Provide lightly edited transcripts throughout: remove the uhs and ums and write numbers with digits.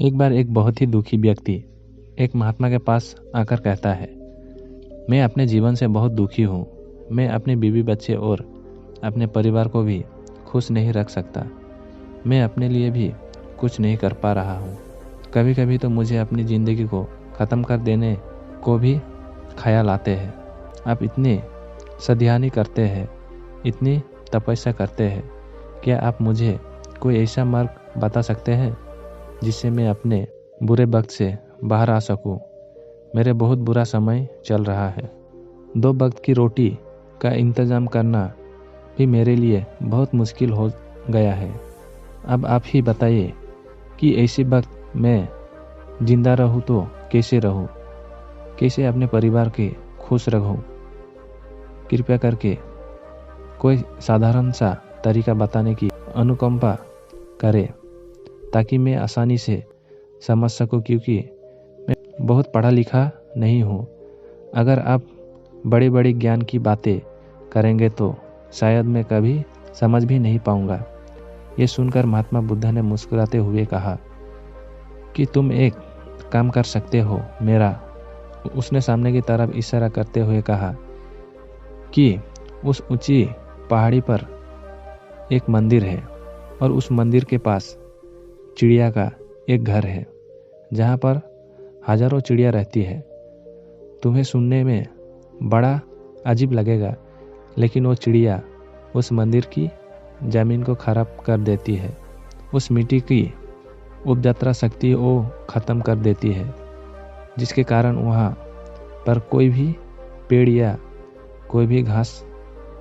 एक बार एक बहुत ही दुखी व्यक्ति एक महात्मा के पास आकर कहता है, मैं अपने जीवन से बहुत दुखी हूँ। मैं अपने बीवी बच्चे और अपने परिवार को भी खुश नहीं रख सकता। मैं अपने लिए भी कुछ नहीं कर पा रहा हूँ। कभी कभी तो मुझे अपनी ज़िंदगी को ख़त्म कर देने को भी ख्याल आते हैं। आप इतने सध्यानी करते हैं, इतनी तपस्या करते हैं, क्या आप मुझे कोई ऐसा मार्ग बता सकते हैं जिससे मैं अपने बुरे वक्त से बाहर आ सकूं? मेरे बहुत बुरा समय चल रहा है। 2 वक्त की रोटी का इंतज़ाम करना भी मेरे लिए बहुत मुश्किल हो गया है। अब आप ही बताइए कि ऐसे वक्त मैं जिंदा रहूं तो कैसे रहूं? कैसे अपने परिवार के खुश रहूं? कृपया करके कोई साधारण सा तरीका बताने की अनुकंपा करें ताकि मैं आसानी से समझ सकूं, क्योंकि मैं बहुत पढ़ा लिखा नहीं हूं। अगर आप बड़े बड़े ज्ञान की बातें करेंगे तो शायद मैं कभी समझ भी नहीं पाऊंगा। ये सुनकर महात्मा बुद्ध ने मुस्कुराते हुए कहा कि तुम एक काम कर सकते हो मेरा। उसने सामने की तरफ इशारा करते हुए कहा कि उस ऊंची पहाड़ी पर एक मंदिर है और उस मंदिर के पास चिड़िया का एक घर है जहाँ पर हजारों चिड़िया रहती है। तुम्हें सुनने में बड़ा अजीब लगेगा, लेकिन वो चिड़िया उस मंदिर की ज़मीन को खराब कर देती है। उस मिट्टी की उपजात्रा शक्ति वो ख़त्म कर देती है, जिसके कारण वहाँ पर कोई भी पेड़ या कोई भी घास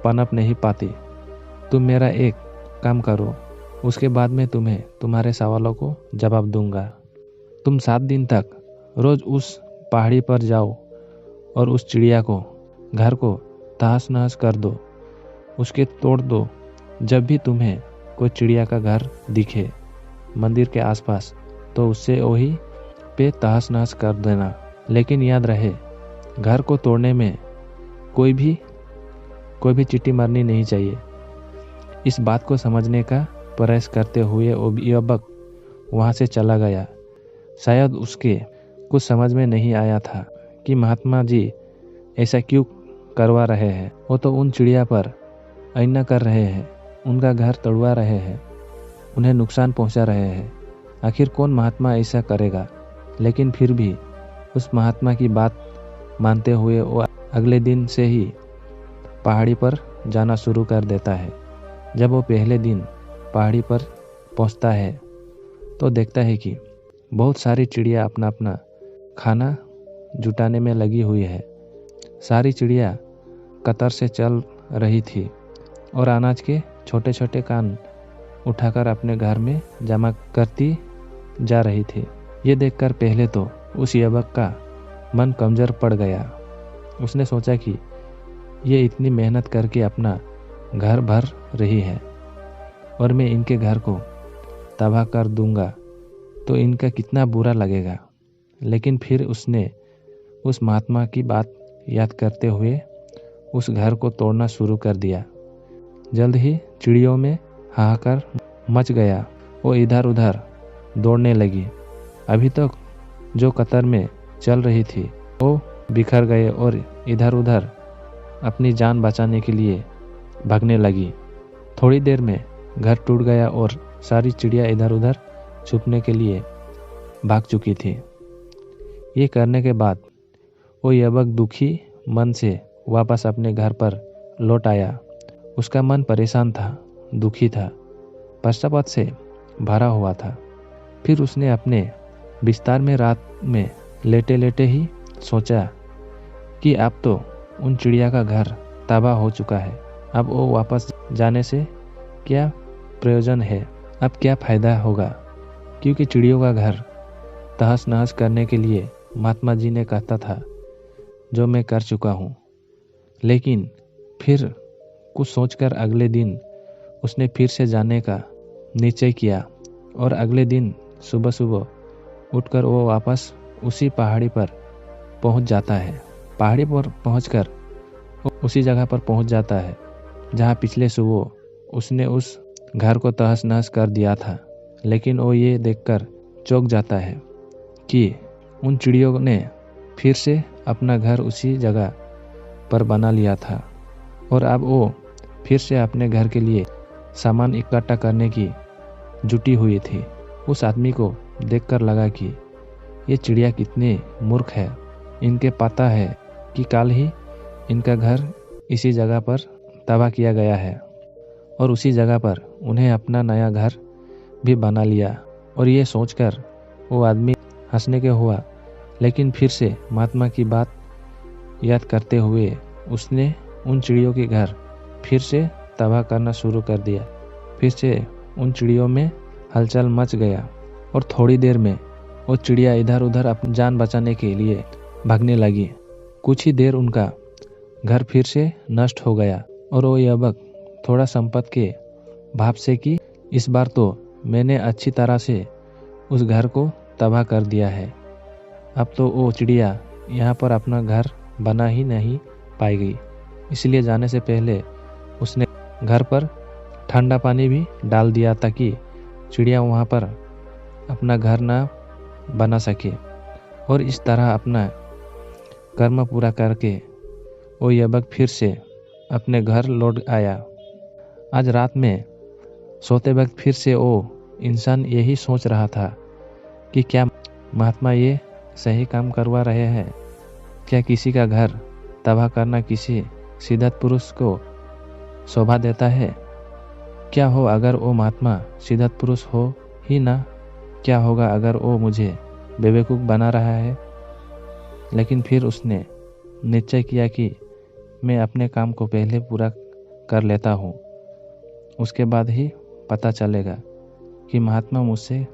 पनप नहीं पाती। तुम मेरा एक काम करो, उसके बाद मैं तुम्हें तुम्हारे सवालों को जवाब दूंगा। तुम 7 दिन तक रोज़ उस पहाड़ी पर जाओ और उस चिड़िया को घर को तहस नहस कर दो, उसके तोड़ दो। जब भी तुम्हें कोई चिड़िया का घर दिखे मंदिर के आसपास तो उससे वही पे तहस नहस कर देना। लेकिन याद रहे, घर को तोड़ने में कोई भी चीटी मारनी नहीं चाहिए। इस बात को समझने का प्रयास करते हुए वो युवक वहाँ से चला गया। शायद उसके कुछ समझ में नहीं आया था कि महात्मा जी ऐसा क्यों करवा रहे हैं। वो तो उन चिड़िया पर अन्याय कर रहे हैं, उनका घर तोड़वा रहे हैं, उन्हें नुकसान पहुंचा रहे हैं। आखिर कौन महात्मा ऐसा करेगा? लेकिन फिर भी उस महात्मा की बात मानते हुए वो अगले दिन से ही पहाड़ी पर जाना शुरू कर देता है। जब वो पहले दिन पहाड़ी पर पहुंचता है तो देखता है कि बहुत सारी चिड़िया अपना अपना खाना जुटाने में लगी हुई है। सारी चिड़िया कतार से चल रही थी और अनाज के छोटे छोटे कान उठाकर अपने घर में जमा करती जा रही थी। ये देखकर पहले तो उस युवक का मन कमजोर पड़ गया। उसने सोचा कि ये इतनी मेहनत करके अपना घर भर रही है और मैं इनके घर को तबाह कर दूंगा तो इनका कितना बुरा लगेगा। लेकिन फिर उसने उस महात्मा की बात याद करते हुए उस घर को तोड़ना शुरू कर दिया। जल्द ही चिड़ियों में हाहाकार मच गया। वो इधर उधर दौड़ने लगी। अभी तक जो कतार में चल रही थी वो बिखर गए और इधर उधर अपनी जान बचाने के लिए भागने लगी। थोड़ी देर में घर टूट गया और सारी चिड़िया इधर उधर छुपने के लिए भाग चुकी थी। ये करने के बाद वो युवक दुखी मन से वापस अपने घर पर लौट आया। उसका मन परेशान था, दुखी था, पश्चाताप से भरा हुआ था। फिर उसने अपने बिस्तर में रात में लेटे लेटे ही सोचा कि अब तो उन चिड़िया का घर तबाह हो चुका है। अब वो वापस जाने से क्या प्रयोजन है? अब क्या फ़ायदा होगा? क्योंकि चिड़ियों का घर तहस नहस करने के लिए महात्मा जी ने कहता था, जो मैं कर चुका हूँ। लेकिन फिर कुछ सोचकर अगले दिन उसने फिर से जाने का निश्चय किया और अगले दिन सुबह सुबह उठकर वो वापस उसी पहाड़ी पर पहुँच जाता है। पहाड़ी पर पहुँचकर उसी जगह पर पहुँच जाता है जहाँ पिछले सुबह उसने उस घर को तहस नहस कर दिया था। लेकिन वो ये देखकर चौंक जाता है कि उन चिड़ियों ने फिर से अपना घर उसी जगह पर बना लिया था और अब वो फिर से अपने घर के लिए सामान इकट्ठा करने की जुटी हुई थी। उस आदमी को देखकर लगा कि ये चिड़िया कितनी मूर्ख है। इनके पता है कि कल ही इनका घर इसी जगह पर तबाह किया गया है और उसी जगह पर उन्हें अपना नया घर भी बना लिया। और ये सोचकर वो आदमी हंसने के हुआ, लेकिन फिर से महात्मा की बात याद करते हुए उसने उन चिड़ियों के घर फिर से तबाह करना शुरू कर दिया। फिर से उन चिड़ियों में हलचल मच गया और थोड़ी देर में वो चिड़िया इधर उधर अपनी जान बचाने के लिए भागने लगी। कुछ ही देर उनका घर फिर से नष्ट हो गया और वो युवक थोड़ा संपत के भाव से कि इस बार तो मैंने अच्छी तरह से उस घर को तबाह कर दिया है। अब तो वो चिड़िया यहाँ पर अपना घर बना ही नहीं पाएगी। इसलिए जाने से पहले उसने घर पर ठंडा पानी भी डाल दिया ताकि चिड़िया वहाँ पर अपना घर ना बना सके। और इस तरह अपना कर्म पूरा करके वो युवक फिर से अपने घर लौट आया। आज रात में सोते वक्त फिर से वो इंसान यही सोच रहा था कि क्या महात्मा ये सही काम करवा रहे हैं? क्या किसी का घर तबाह करना किसी सिद्धार्थ पुरुष को शोभा देता है? क्या हो अगर वो महात्मा सिद्धार्थ पुरुष हो ही ना? क्या होगा अगर वो मुझे बेवकूफ़ बना रहा है? लेकिन फिर उसने निश्चय किया कि मैं अपने काम को पहले पूरा कर लेता हूँ, उसके बाद ही पता चलेगा कि महात्मा मुझसे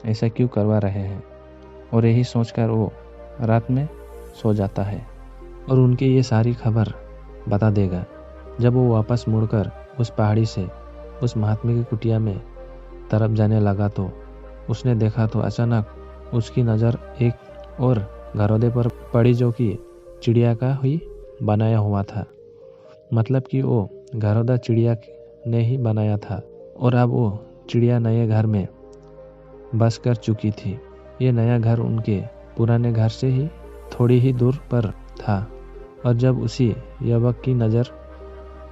ऐसा क्यों करवा रहे हैं। और यही सोचकर वो रात में सो जाता है और उनकी ये सारी खबर बता देगा। जब वो वापस मुड़कर उस पहाड़ी से उस महात्मा की कुटिया में तरफ जाने लगा तो उसने देखा तो अचानक उसकी नज़र एक और घरौदे पर पड़ी जो कि चिड़िया का ही बनाया हुआ था। मतलब कि वो घरौदा चिड़िया ने ही बनाया था और अब वो चिड़िया नए घर में बस कर चुकी थी। ये नया घर उनके पुराने घर से ही थोड़ी ही दूर पर था और जब उसी युवक की नज़र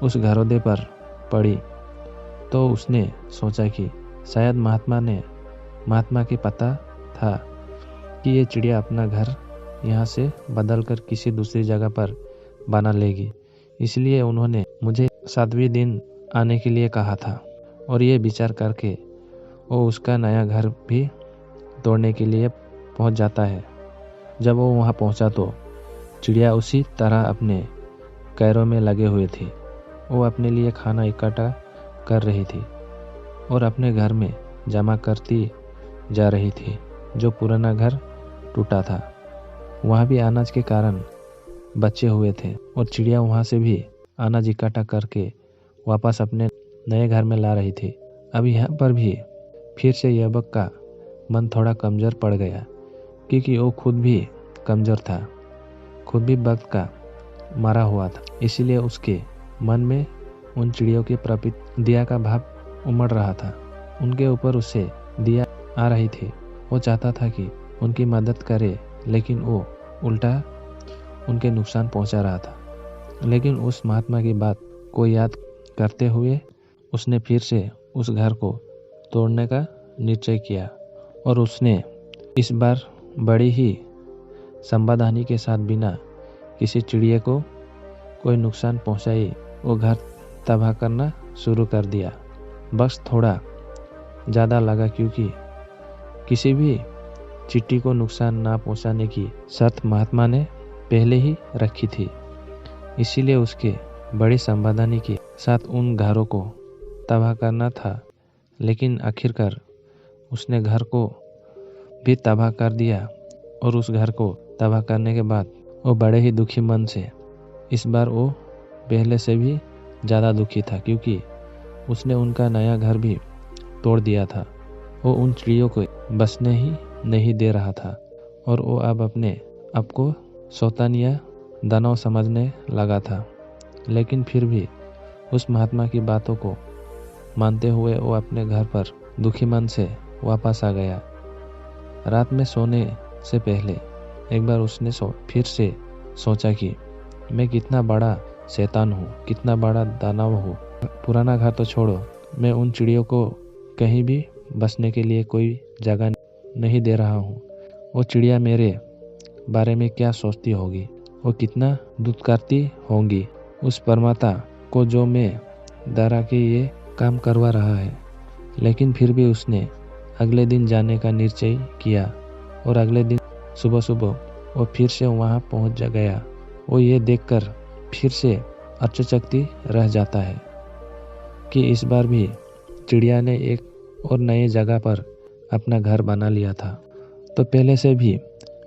उस घरौदे पर पड़ी तो उसने सोचा कि शायद महात्मा के पता था कि ये चिड़िया अपना घर यहाँ से बदलकर किसी दूसरी जगह पर बना लेगी, इसलिए उन्होंने मुझे 7वें दिन आने के लिए कहा था। और ये विचार करके वो उसका नया घर भी तोड़ने के लिए पहुँच जाता है। जब वो वहाँ पहुँचा तो चिड़िया उसी तरह अपने कैरों में लगे हुए थी। वो अपने लिए खाना इकट्ठा कर रही थी और अपने घर में जमा करती जा रही थी। जो पुराना घर टूटा था वहाँ भी अनाज के कारण बचे हुए थे और चिड़िया वहाँ से भी अनाज इकट्ठा करके वापस अपने नए घर में ला रही थी। अब यहाँ पर भी फिर से युवक का मन थोड़ा कमज़ोर पड़ गया क्योंकि वो खुद भी कमज़ोर था, खुद भी वक्त का मरा हुआ था। इसीलिए उसके मन में उन चिड़ियों के प्रति दया का भाव उमड़ रहा था। उनके ऊपर उससे दया आ रही थी। वो चाहता था कि उनकी मदद करे, लेकिन वो उल्टा उनके नुकसान पहुंचा रहा था। लेकिन उस महात्मा की बात को याद करते हुए उसने फिर से उस घर को तोड़ने का निश्चय किया और उसने इस बार बड़ी ही सावधानी के साथ बिना किसी चिड़िया को कोई नुकसान पहुंचाए वो घर तबाह करना शुरू कर दिया। बस थोड़ा ज़्यादा लगा क्योंकि किसी भी चिट्टी को नुकसान ना पहुंचाने की शर्त महात्मा ने पहले ही रखी थी। इसीलिए उसके बड़ी सावधानी के साथ उन घरों को तबाह करना था। लेकिन आखिरकार उसने घर को भी तबाह कर दिया और उस घर को तबाह करने के बाद वो बड़े ही दुखी मन से, इस बार वो पहले से भी ज़्यादा दुखी था क्योंकि उसने उनका नया घर भी तोड़ दिया था। वो उन चिड़ियों को बसने ही नहीं दे रहा था और वो अब अपने आप को शैतानिया दानव समझने लगा था। लेकिन फिर भी उस महात्मा की बातों को मानते हुए वो अपने घर पर दुखी मन से वापस आ गया। रात में सोने से पहले एक बार उसने फिर से सोचा कि मैं कितना बड़ा शैतान हूँ, कितना बड़ा दानव हूँ। पुराना घर तो छोड़ो, मैं उन चिड़ियों को कहीं भी बसने के लिए कोई जगह नहीं दे रहा हूँ। वो चिड़िया मेरे बारे में क्या सोचती होगी, वो कितना दुत्कारती होंगी उस परमात्मा को जो मैं डरा के ये काम करवा रहा है। लेकिन फिर भी उसने अगले दिन जाने का निश्चय किया और अगले दिन सुबह सुबह वो फिर से वहाँ पहुँच गया। वो ये देखकर फिर से आश्चर्यचकित रह जाता है कि इस बार भी चिड़िया ने एक और नए जगह पर अपना घर बना लिया था। तो पहले से भी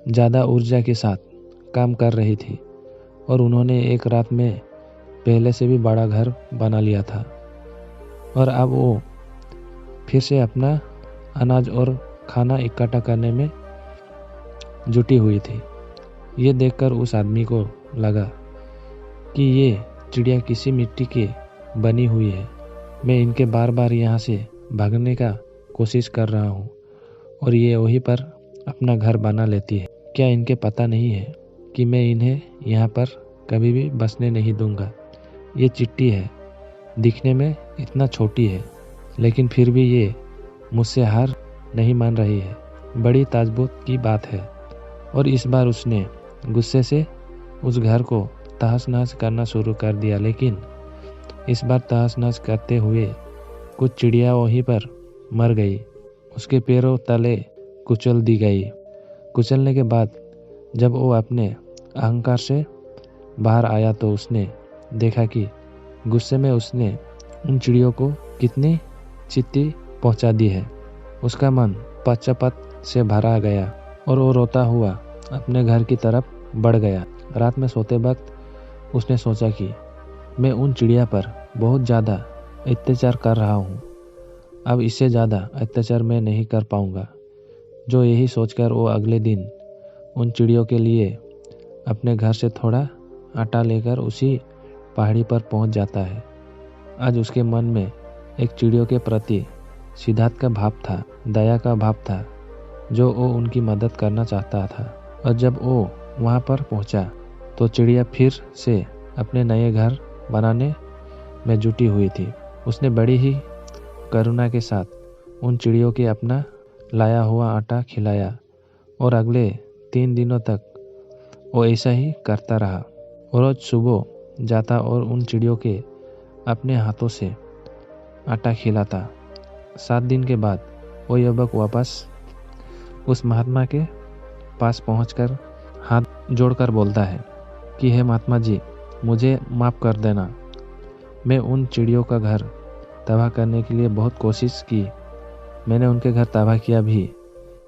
ज़्यादा ऊर्जा के साथ काम कर रही थी और उन्होंने एक रात में पहले से भी बड़ा घर बना लिया था और अब वो फिर से अपना अनाज और खाना इकट्ठा करने में जुटी हुई थी। ये देखकर उस आदमी को लगा कि ये चिड़िया किसी मिट्टी की बनी हुई है। मैं इनके बार बार यहाँ से भागने का कोशिश कर रहा हूँ और ये वहीं पर अपना घर बना लेती है। क्या इनके पता नहीं है कि मैं इन्हें यहाँ पर कभी भी बसने नहीं दूंगा। ये चिट्टी है, दिखने में इतना छोटी है, लेकिन फिर भी ये मुझसे हार नहीं मान रही है। बड़ी ताज्जुब की बात है। और इस बार उसने गुस्से से उस घर को तहस नहस करना शुरू कर दिया। लेकिन इस बार तहस नहस करते हुए कुछ चिड़िया वहीं पर मर गई, उसके पैरों तले कुचल दी गई। कुचलने के बाद जब वो अपने अहंकार से बाहर आया तो उसने देखा कि गुस्से में उसने उन चिड़ियों को कितनी क्षति पहुंचा दी है। उसका मन पश्चाताप से भरा गया और वो रोता हुआ अपने घर की तरफ बढ़ गया। रात में सोते वक्त उसने सोचा कि मैं उन चिड़िया पर बहुत ज़्यादा अत्याचार कर रहा हूँ, अब इससे ज़्यादा अत्याचार मैं नहीं कर पाऊँगा। जो यही सोचकर वो अगले दिन उन चिड़ियों के लिए अपने घर से थोड़ा आटा लेकर उसी पहाड़ी पर पहुँच जाता है। आज उसके मन में एक चिड़ियों के प्रति सिद्धार्थ का भाव था, दया का भाव था, जो वो उनकी मदद करना चाहता था। और जब वो वहाँ पर पहुँचा तो चिड़िया फिर से अपने नए घर बनाने में जुटी हुई थी। उसने बड़ी ही करुणा के साथ उन चिड़ियों के अपना लाया हुआ आटा खिलाया और अगले 3 दिनों तक वो ऐसा ही करता रहा। और रोज सुबह जाता और उन चिड़ियों के अपने हाथों से आटा खिलाता। 7 दिन के बाद वो युवक वापस उस महात्मा के पास पहुंचकर हाथ जोड़कर बोलता है कि हे महात्मा जी, मुझे माफ़ कर देना। मैं उन चिड़ियों का घर तबाह करने के लिए बहुत कोशिश की। मैंने उनके घर तबाह किया भी,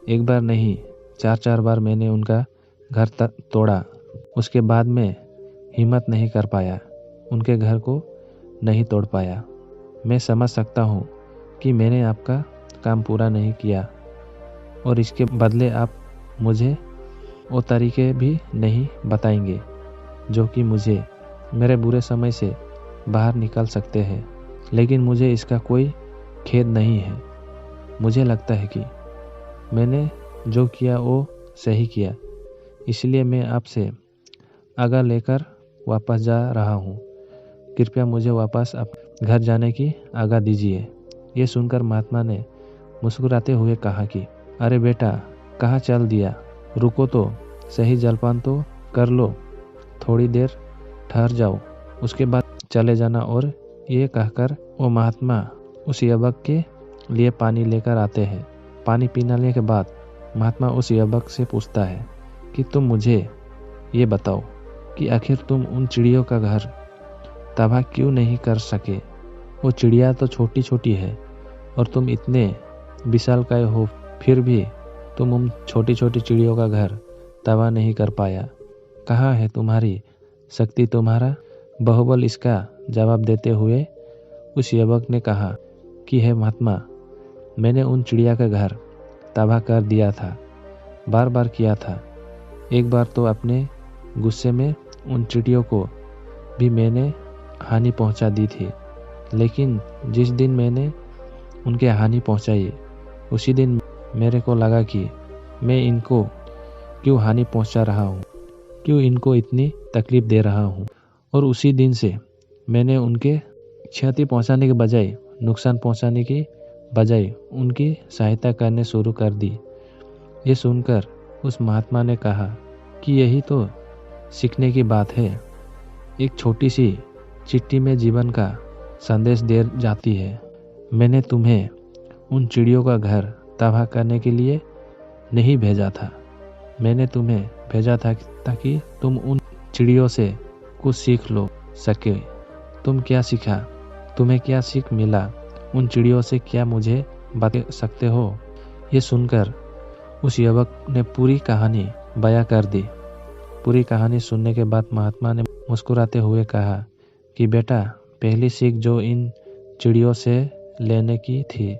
एक बार नहीं 4-4 बार मैंने उनका घर तोड़ा। उसके बाद मैं हिम्मत नहीं कर पाया, उनके घर को नहीं तोड़ पाया। मैं समझ सकता हूँ कि मैंने आपका काम पूरा नहीं किया और इसके बदले आप मुझे वो तरीके भी नहीं बताएंगे जो कि मुझे मेरे बुरे समय से बाहर निकाल सकते हैं। लेकिन मुझे इसका कोई खेद नहीं है। मुझे लगता है कि मैंने जो किया वो सही किया, इसलिए मैं आपसे आज्ञा लेकर वापस जा रहा हूँ। कृपया मुझे वापस घर जाने की आज्ञा दीजिए। ये सुनकर महात्मा ने मुस्कुराते हुए कहा कि अरे बेटा, कहाँ चल दिया? रुको तो सही, जलपान तो कर लो, थोड़ी देर ठहर जाओ, उसके बाद चले जाना। और ये कहकर वो महात्मा उस युवक के लिए पानी लेकर आते हैं। पानी पीने के बाद महात्मा उस युवक से पूछता है कि तुम मुझे ये बताओ कि आखिर तुम उन चिड़ियों का घर तबाह क्यों नहीं कर सके? वो चिड़िया तो छोटी छोटी है और तुम इतने विशालकाय हो, फिर भी तुम उन छोटी छोटी चिड़ियों का घर तबाह नहीं कर पाया। कहाँ है तुम्हारी शक्ति, तुम्हारा बाहुबल? इसका जवाब देते हुए उस युवक ने कहा कि हे महात्मा, मैंने उन चिड़िया का घर तबाह कर दिया था, बार बार किया था। एक बार तो अपने गुस्से में उन चिड़ियों को भी मैंने हानि पहुंचा दी थी। लेकिन जिस दिन मैंने उनके हानि पहुंचाई, उसी दिन मेरे को लगा कि मैं इनको क्यों हानि पहुंचा रहा हूँ, क्यों इनको इतनी तकलीफ दे रहा हूँ। और उसी दिन से मैंने उनके क्षति पहुंचाने के बजाय, नुकसान पहुंचाने की बजाय उनकी सहायता करने शुरू कर दी। ये सुनकर उस महात्मा ने कहा कि यही तो सीखने की बात है। एक छोटी सी चिट्ठी में जीवन का संदेश दे जाती है। मैंने तुम्हें उन चिड़ियों का घर तबाह करने के लिए नहीं भेजा था। मैंने तुम्हें भेजा था ताकि तुम उन चिड़ियों से कुछ सीख लो सके। तुम क्या सीखा? तुम्हें क्या सीख मिला? उन चिड़ियों से क्या मुझे बता सकते हो? ये सुनकर उस युवक ने पूरी कहानी बयां कर दी। पूरी कहानी सुनने के बाद महात्मा ने मुस्कुराते हुए कहा कि बेटा, पहली सीख जो इन चिड़ियों से लेने की थी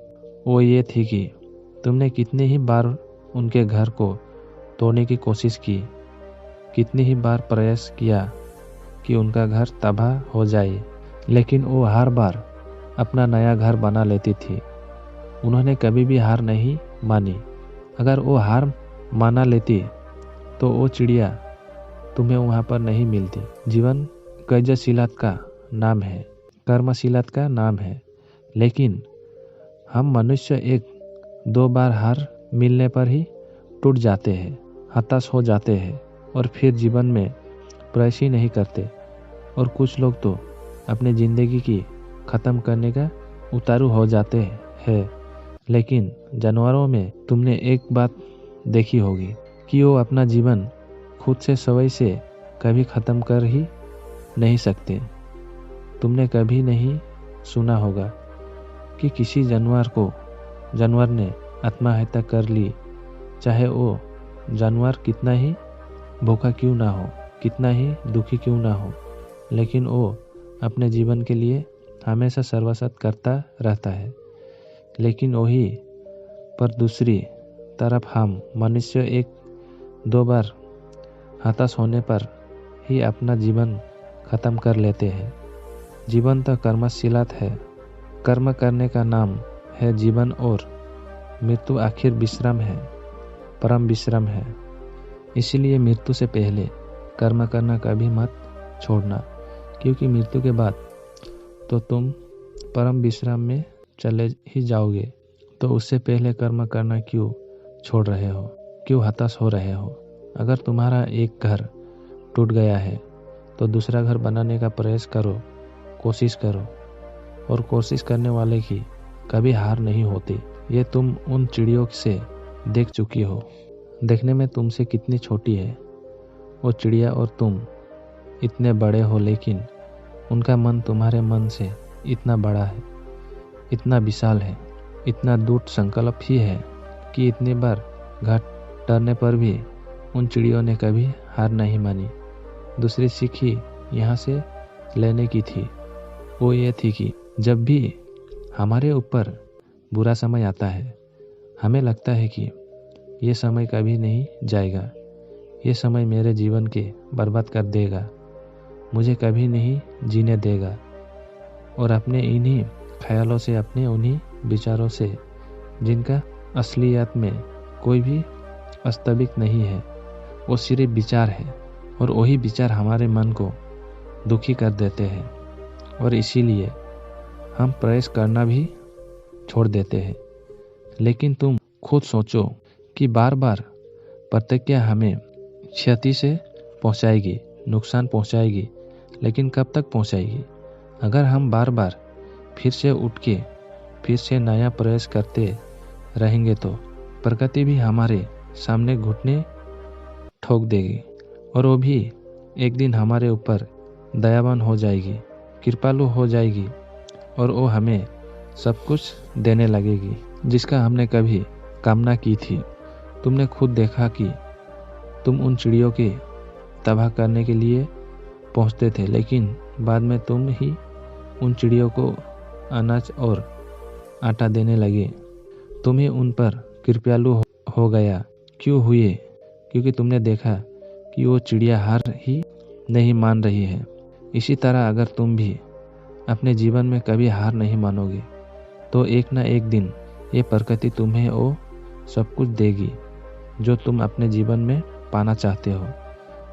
वो ये थी कि तुमने कितनी ही बार उनके घर को तोड़ने की कोशिश की, कितनी ही बार प्रयास किया कि उनका घर तबाह हो जाए, लेकिन वो हर बार अपना नया घर बना लेती थी। उन्होंने कभी भी हार नहीं मानी। अगर वो हार माना लेती तो वो चिड़िया तुम्हें वहाँ पर नहीं मिलती। जीवन कर्मशीलता का नाम है, कर्मशीलता का नाम है, लेकिन हम मनुष्य एक दो बार हार मिलने पर ही टूट जाते हैं, हताश हो जाते हैं और फिर जीवन में प्रयास ही नहीं करते। और कुछ लोग तो अपनी ज़िंदगी की ख़त्म करने का उतारू हो जाते हैं। लेकिन जानवरों में तुमने एक बात देखी होगी कि वो अपना जीवन खुद से स्वयं से कभी ख़त्म कर ही नहीं सकते। तुमने कभी नहीं सुना होगा कि किसी जानवर ने आत्महत्या कर ली, चाहे वो जानवर कितना ही भूखा क्यों ना हो, कितना ही दुखी क्यों ना हो, लेकिन वो अपने जीवन के लिए हमेशा सर्वसत करता रहता है। लेकिन वही पर दूसरी तरफ हम मनुष्य एक दो बार हताश होने पर ही अपना जीवन खत्म कर लेते हैं। जीवन तो कर्मशीलता है। कर्म करने का नाम है जीवन और मृत्यु आखिर विश्राम है, परम विश्राम है। इसीलिए मृत्यु से पहले कर्म करना कभी मत छोड़ना, क्योंकि मृत्यु के बाद तो तुम परम विश्राम में चले ही जाओगे। तो उससे पहले कर्म करना क्यों छोड़ रहे हो, क्यों हताश हो रहे हो? अगर तुम्हारा एक घर टूट गया है तो दूसरा घर बनाने का प्रयास करो, कोशिश करो। और कोशिश करने वाले की कभी हार नहीं होती। ये तुम उन चिड़ियों से देख चुकी हो। देखने में तुमसे कितनी छोटी है वो चिड़िया और तुम इतने बड़े हो, लेकिन उनका मन तुम्हारे मन से इतना बड़ा है, इतना विशाल है, इतना दूर संकल्प ही है कि इतनी बार घाट टरने पर भी उन चिड़ियों ने कभी हार नहीं मानी। दूसरी सीख ही यहाँ से लेने की थी। वो ये थी कि जब भी हमारे ऊपर बुरा समय आता है, हमें लगता है कि ये समय कभी नहीं जाएगा, ये समय मेरे जीवन के बर्बाद कर देगा, मुझे कभी नहीं जीने देगा। और अपने इन्हीं ख्यालों से, अपने उन्हीं विचारों से, जिनका असलियत में कोई भी वास्तविक नहीं है, वो सिर्फ विचार है, और वही विचार हमारे मन को दुखी कर देते हैं। और इसीलिए हम प्रयास करना भी छोड़ देते हैं। लेकिन तुम खुद सोचो कि बार बार प्रतिज्ञा हमें क्षति से पहुंचाएगी, नुकसान पहुंचाएगी, लेकिन कब तक पहुंचाएगी? अगर हम बार बार फिर से उठ के फिर से नया प्रयास करते रहेंगे तो प्रकृति भी हमारे सामने घुटने ठोक देगी, और वो भी एक दिन हमारे ऊपर दयावान हो जाएगी, कृपालु हो जाएगी, और वो हमें सब कुछ देने लगेगी जिसका हमने कभी कामना की थी। तुमने खुद देखा कि तुम उन चिड़ियों के तबाह करने के लिए पहुंचते थे, लेकिन बाद में तुम ही उन चिड़ियों को अनाज और आटा देने लगे। तुम ही उन पर कृपालु हो गया। क्यों हुए? क्योंकि तुमने देखा कि वो चिड़िया हार ही नहीं मान रही है। इसी तरह अगर तुम भी अपने जीवन में कभी हार नहीं मानोगे तो एक ना एक दिन ये प्रकृति तुम्हें वो सब कुछ देगी जो तुम अपने जीवन में पाना चाहते हो।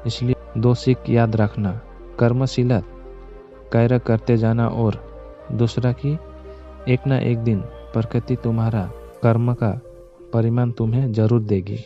इसलिए 2 सीख याद रखना, कर्मशीलत कार्य करते जाना और दूसरा कि एक ना एक दिन प्रकृति तुम्हारा कर्म का परिणाम तुम्हें जरूर देगी।